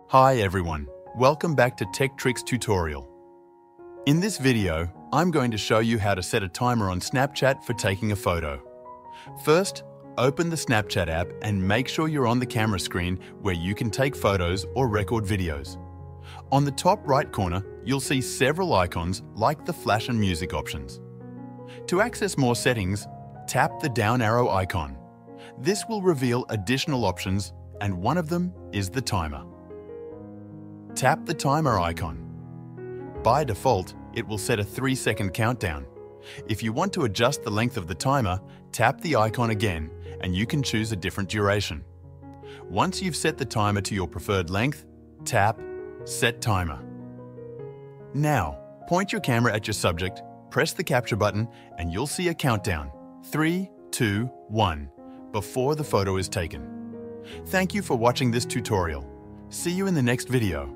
Hi everyone, welcome back to Tech Tricks tutorial. In this video, I'm going to show you how to set a timer on Snapchat for taking a photo. First, open the Snapchat app and make sure you're on the camera screen where you can take photos or record videos. On the top right corner, you'll see several icons like the flash and music options. To access more settings, tap the down arrow icon. This will reveal additional options, and one of them is the timer. Tap the timer icon. By default, it will set a 3-second countdown. If you want to adjust the length of the timer, tap the icon again and you can choose a different duration. Once you've set the timer to your preferred length, tap Set Timer. Now, point your camera at your subject, press the capture button, and you'll see a countdown, 3, 2, 1, before the photo is taken. Thank you for watching this tutorial. See you in the next video.